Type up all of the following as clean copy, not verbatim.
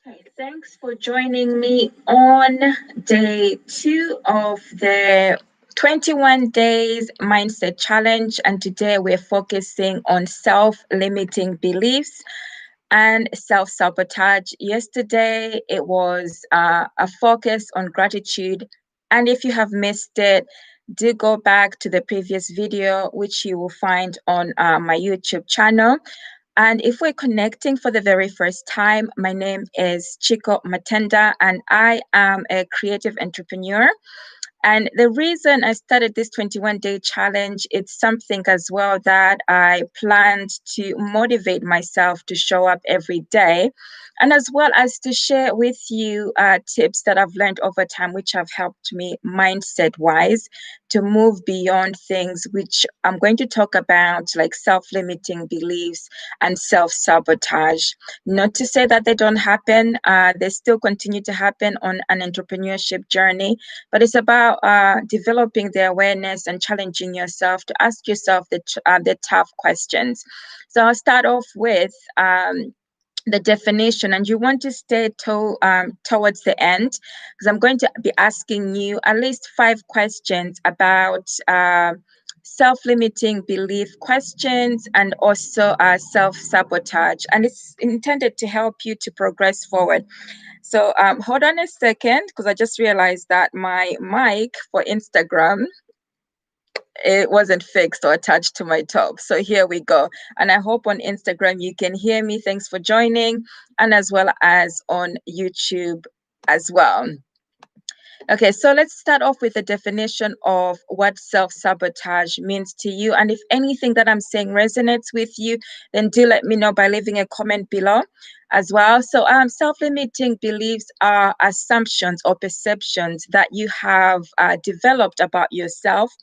Okay, thanks for joining me on day two of the 21 days mindset challenge. And today we're focusing on self limiting beliefs and self sabotage. Yesterday it was a focus on gratitude. And if you have missed it, do go back to the previous video, which you will find on my YouTube channel. And if we're connecting for the very first time, my name is Chiko Matenda, and I am a creative entrepreneur. And the reason I started this 21-day challenge, it's something as well that I planned to motivate myself to show up every day, and as well as to share with you tips that I've learned over time, which have helped me mindset wise to move beyond things which I'm going to talk about, like self-limiting beliefs and self-sabotage. Not to say that they don't happen, they still continue to happen on an entrepreneurship journey, but it's about developing the awareness and challenging yourself to ask yourself the tough questions. So I'll start off with the definition, and you want to stay towards the end, because I'm going to be asking you at least 5 questions about self-limiting belief questions and also self-sabotage, and it's intended to help you to progress forward. So hold on a second, because I just realized that my mic for Instagram, it wasn't fixed or attached to my top. So here we go. And I hope on Instagram you can hear me. Thanks for joining, and as well as on YouTube as well. Okay, so let's start off with the definition of what self-sabotage means to you. And if anything that I'm saying resonates with you, then do let me know by leaving a comment below as well. So self-limiting beliefs are assumptions or perceptions that you have developed about yourself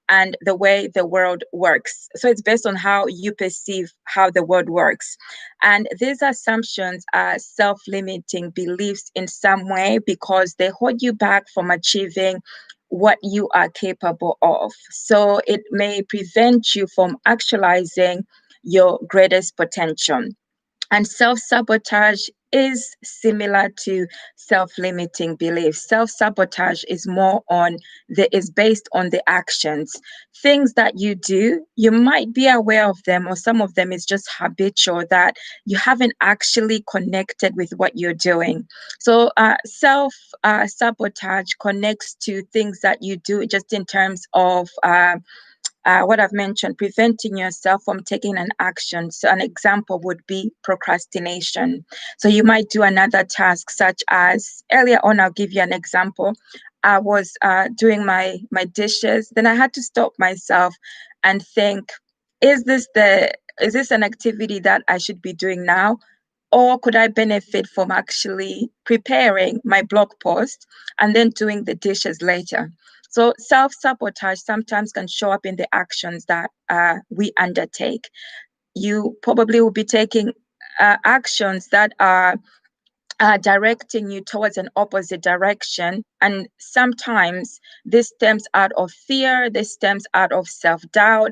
and the way the world works. So it's based on how you perceive how the world works. And these assumptions are self limiting beliefs in some way because they hold you back from achieving what you are capable of. So it may prevent you from actualizing your greatest potential. And self sabotage is similar to self limiting beliefs. Self sabotage is more on is based on the actions, things that you do. You might be aware of them, or some of them is just habitual that you haven't actually connected with what you're doing. So, self sabotage connects to things that you do just in terms of what I've mentioned, preventing yourself from taking an action. So, an example would be procrastination. So, you might do another task, such as earlier on, I'll give you an example. I was doing my dishes, then I had to stop myself and think, is this an activity that I should be doing now? Or could I benefit from actually preparing my blog post and then doing the dishes later? So self sabotage sometimes can show up in the actions that we undertake. You probably will be taking actions that are directing you towards an opposite direction. And sometimes this stems out of fear, this stems out of self doubt,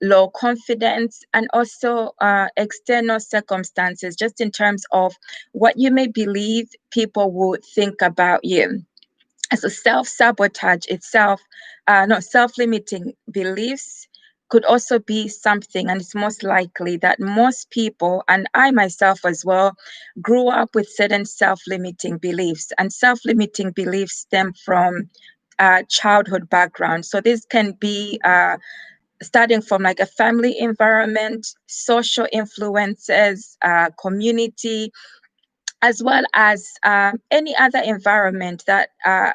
low confidence, and also external circumstances, just in terms of what you may believe people would think about you. So self sabotage itself, no, self limiting beliefs could also be something, and it's most likely that most people, and I myself as well, grew up with certain self limiting beliefs, and self limiting beliefs stem from childhood background. So this can be starting from like a family environment, social influences, community, as well as any other environment that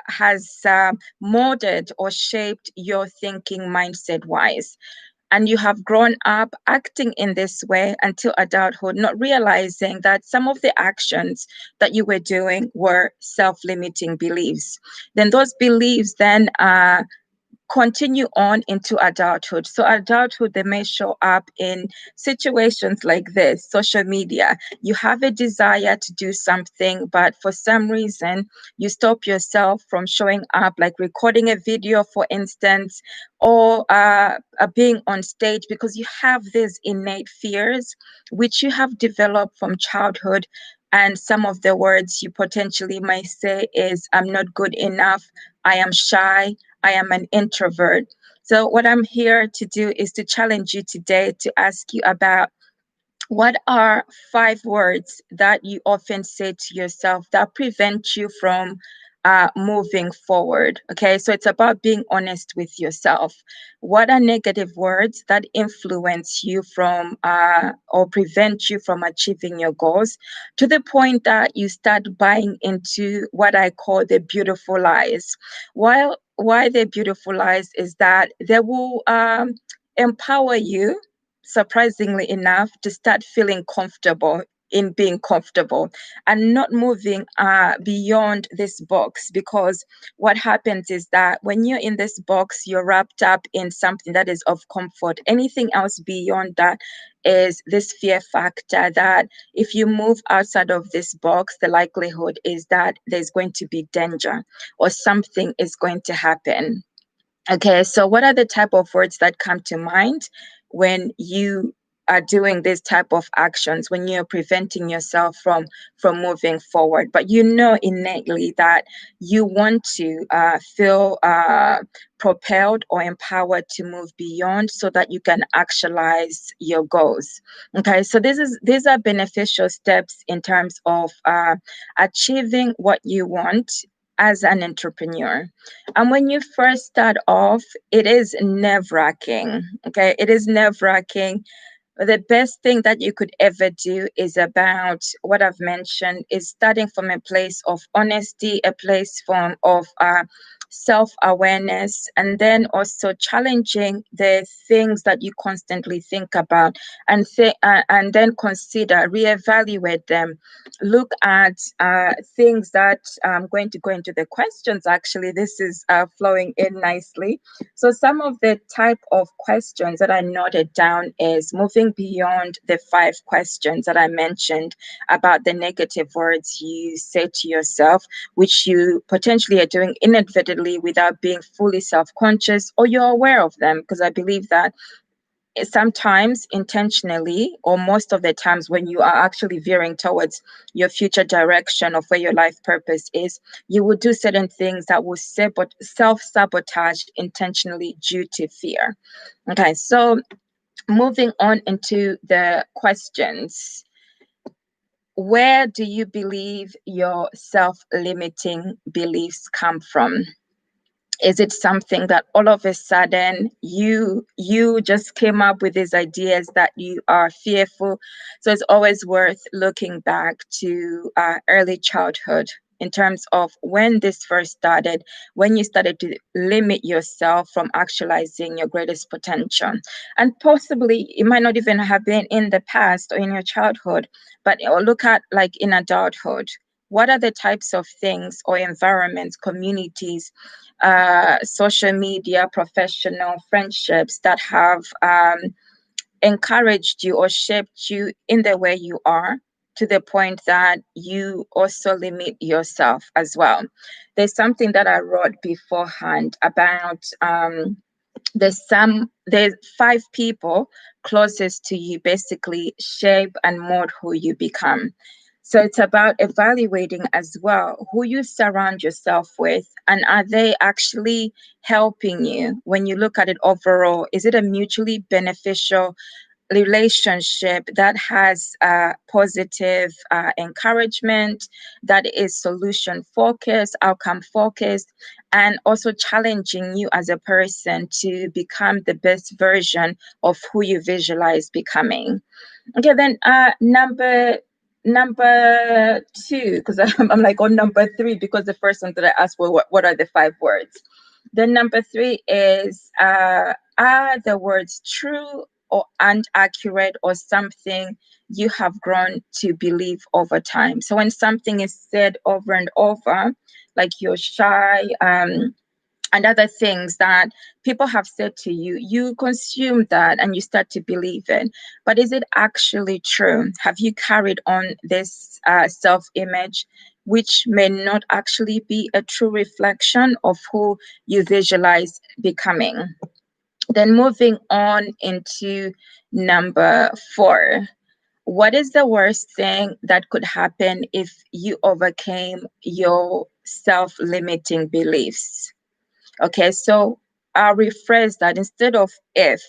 has molded or shaped your thinking mindset wise. And you have grown up acting in this way until adulthood, not realizing that some of the actions that you were doing were self limiting beliefs. Then those beliefs then continue on into adulthood. So adulthood, they may show up in situations like this, social media. You have a desire to do something, but for some reason, you stop yourself from showing up, like recording a video, for instance, or being on stage, because you have these innate fears, which you have developed from childhood, And some of the words you potentially might say is, I'm not good enough, I am shy, I am an introvert. So what I'm here to do is to challenge you today to ask you about, what are 5 words that you often say to yourself that prevent you from moving forward? Okay, so it's about being honest with yourself. What are negative words that influence you from or prevent you from achieving your goals, to the point that you start buying into what I call the beautiful lies? Why the beautiful lies is that they will empower you, surprisingly enough, to start feeling comfortable in being comfortable and not moving beyond this box. Because what happens is that when you're in this box, you're wrapped up in something that is of comfort. Anything else beyond that is this fear factor that if you move outside of this box, the likelihood is that there's going to be danger or something is going to happen. Okay, so what are the type of words that come to mind when you are doing this type of actions, when you're preventing yourself from moving forward, but you know innately that you want to feel propelled or empowered to move beyond so that you can actualize your goals. Okay, so these are beneficial steps in terms of achieving what you want as an entrepreneur. And when you first start off, it is nerve wracking. Okay. It is nerve wracking. The best thing that you could ever do is about what I've mentioned, is starting from a place of honesty, a place of self-awareness, and then also challenging the things that you constantly think about, and then consider, reevaluate them, look at things that I'm going to go into the questions. Actually, this is flowing in nicely. So some of the type of questions that I noted down is moving beyond the 5 questions that I mentioned about the negative words you say to yourself, which you potentially are doing inadvertently without being fully self-conscious, or you're aware of them. Because I believe that sometimes intentionally, or most of the times when you are actually veering towards your future direction of where your life purpose is, you will do certain things that will self-sabotage intentionally due to fear. Okay, so moving on into the questions. Where do you believe your self-limiting beliefs come from? Is it something that all of a sudden you just came up with these ideas that you are fearful? So it's always worth looking back to early childhood in terms of when this first started, when you started to limit yourself from actualizing your greatest potential. And possibly it might not even have been in the past or in your childhood, but or look at like in adulthood. What are the types of things or environments, communities, social media, professional friendships that have encouraged you or shaped you in the way you are, to the point that you also limit yourself as well? There's something that I wrote beforehand about there's 5 people closest to you basically shape and mold who you become. So it's about evaluating as well who you surround yourself with, and are they actually helping you? When you look at it overall, is it a mutually beneficial relationship that has positive encouragement, that is solution focused, outcome focused, and also challenging you as a person to become the best version of who you visualize becoming? Okay, then number 2, because I'm like on number 3, because the first one that I asked, well, what are the 5 words? Then number 3 is, are the words true or and accurate, or something you have grown to believe over time? So when something is said over and over, like you're shy, and other things that people have said to you, you consume that and you start to believe it. But is it actually true? Have you carried on this self-image, which may not actually be a true reflection of who you visualize becoming? Then moving on into number 4. what is the worst thing that could happen if you overcame your self-limiting beliefs? Okay, so I'll rephrase that. Instead of if,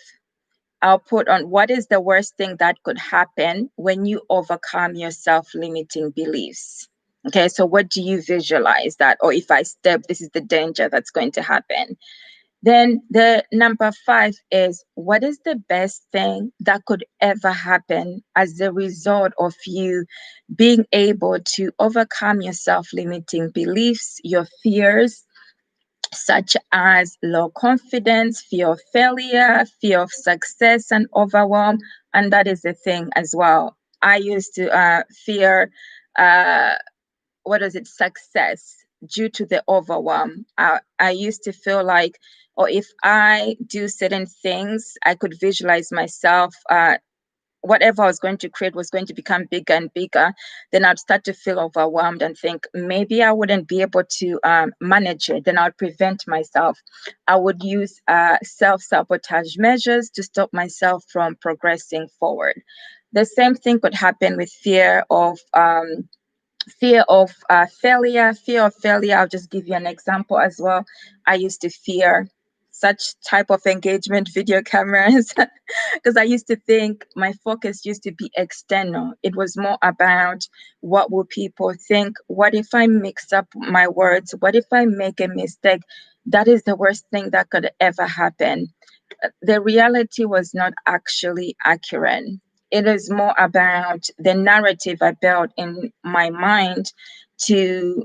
I'll put on what is the worst thing that could happen when you overcome your self-limiting beliefs. Okay, so what do you visualize that? Or if I step, this is the danger that's going to happen. Then the number 5 is what is the best thing that could ever happen as a result of you being able to overcome your self-limiting beliefs, your fears, such as low confidence, fear of failure, fear of success, and overwhelm. And that is the thing as well. I used to fear, uh, what is it, success due to the overwhelm. I used to feel like, or if I do certain things, I could visualize myself whatever I was going to create was going to become bigger and bigger, then I'd start to feel overwhelmed and think maybe I wouldn't be able to manage it. Then I'd prevent myself. I would use self-sabotage measures to stop myself from progressing forward. The same thing could happen with failure. Fear of failure, I'll just give you an example as well. I used to fear such type of engagement video cameras because I used to think my focus used to be external. It was more about what will people think? What if I mix up my words? What if I make a mistake? That is the worst thing that could ever happen. The reality was not actually accurate. It is more about the narrative I built in my mind to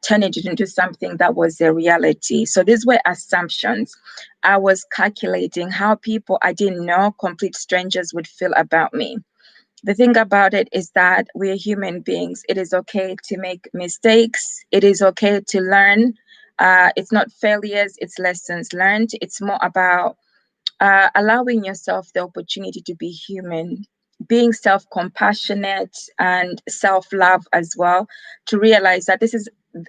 turn it into something that was a reality. So these were assumptions. I was calculating how people I didn't know, complete strangers, would feel about me. The thing about it is that we're human beings. It is okay to make mistakes. It is okay to learn. It's not failures, it's lessons learned. It's more about allowing yourself the opportunity to be human, being self compassionate and self love as well, to realize that this is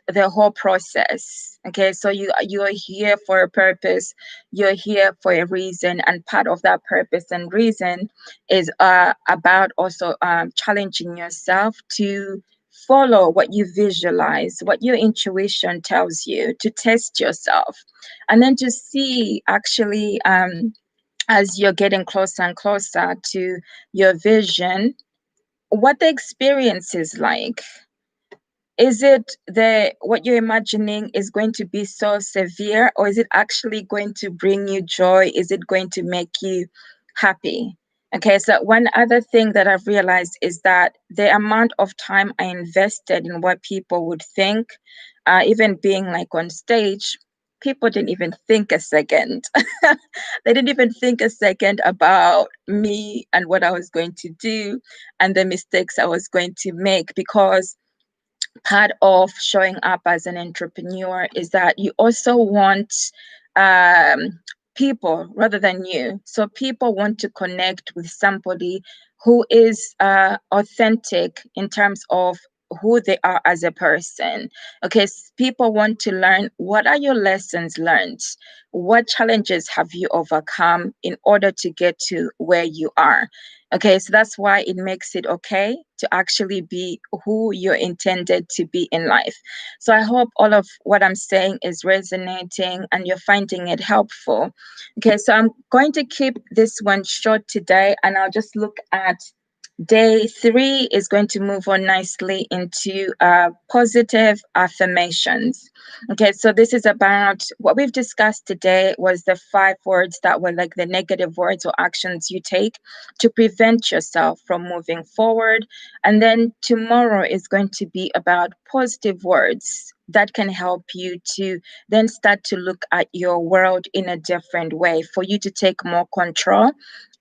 the whole process. Okay, so you're here for a purpose, you're here for a reason, and part of that purpose and reason is about also challenging yourself to follow what you visualize, what your intuition tells you, to test yourself, and then to see actually as you're getting closer and closer to your vision, what the experience is like. Is it the what you're imagining is going to be so severe, or is it actually going to bring you joy? Is it going to make you happy? Okay, so one other thing that I've realized is that the amount of time I invested in what people would think, even being like on stage, people didn't even think a second. They didn't even think a second about me and what I was going to do and the mistakes I was going to make, because part of showing up as an entrepreneur is that you also want um, people rather than you. So people want to connect with somebody who is authentic in terms of who they are as a person. Okay, people want to learn what are your lessons learned? What challenges have you overcome in order to get to where you are? Okay, so that's why it makes it okay to actually be who you're intended to be in life. So I hope all of what I'm saying is resonating and you're finding it helpful. Okay, so I'm going to keep this one short today and I'll just look at day 3 is going to move on nicely into positive affirmations. Okay, so this is about what we've discussed today was the 5 words that were like the negative words or actions you take to prevent yourself from moving forward. And then tomorrow is going to be about positive words that can help you to then start to look at your world in a different way, for you to take more control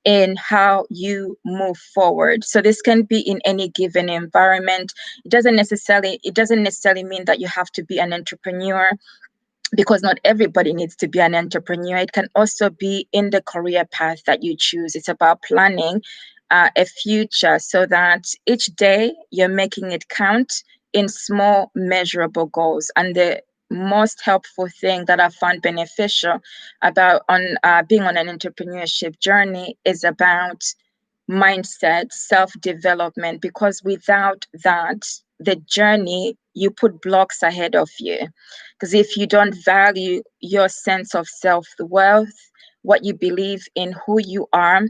in how you move forward. So this can be in any given environment. It doesn't necessarily mean that you have to be an entrepreneur, because not everybody needs to be an entrepreneur. It can also be in the career path that you choose. It's about planning a future so that each day you're making it count in small, measurable goals. And the most helpful thing that I found beneficial about on being on an entrepreneurship journey is about mindset, self-development, because without that, the journey, you put blocks ahead of you. Because if you don't value your sense of self-worth, what you believe in, who you are,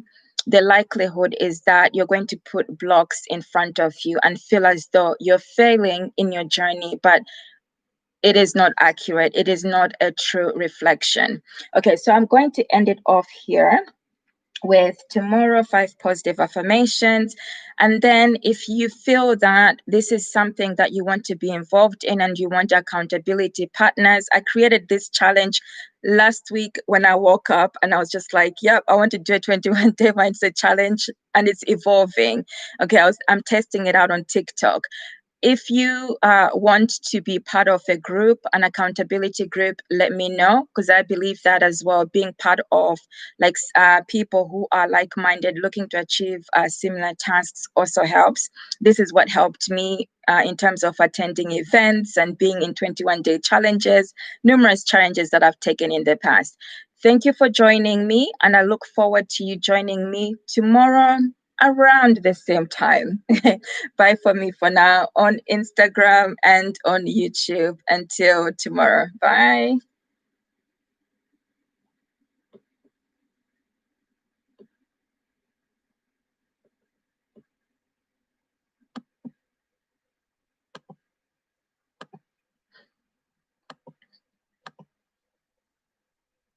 the likelihood is that you're going to put blocks in front of you and feel as though you're failing in your journey, but it is not accurate. It is not a true reflection. Okay, so I'm going to end it off here with tomorrow 5 positive affirmations. And then if you feel that this is something that you want to be involved in and you want accountability partners, I created this challenge last week when I woke up and I was just like, yep, I want to do a 21-day mindset challenge, and it's evolving. Okay, I'm testing it out on TikTok. If you want to be part of a group, an accountability group, let me know, because I believe that as well. Being part of people who are like-minded, looking to achieve similar tasks also helps. This is what helped me in terms of attending events and being in 21-day challenges, numerous challenges that I've taken in the past. Thank you for joining me, and I look forward to you joining me tomorrow around the same time. Bye for me for now on Instagram and on YouTube. Until tomorrow. Bye.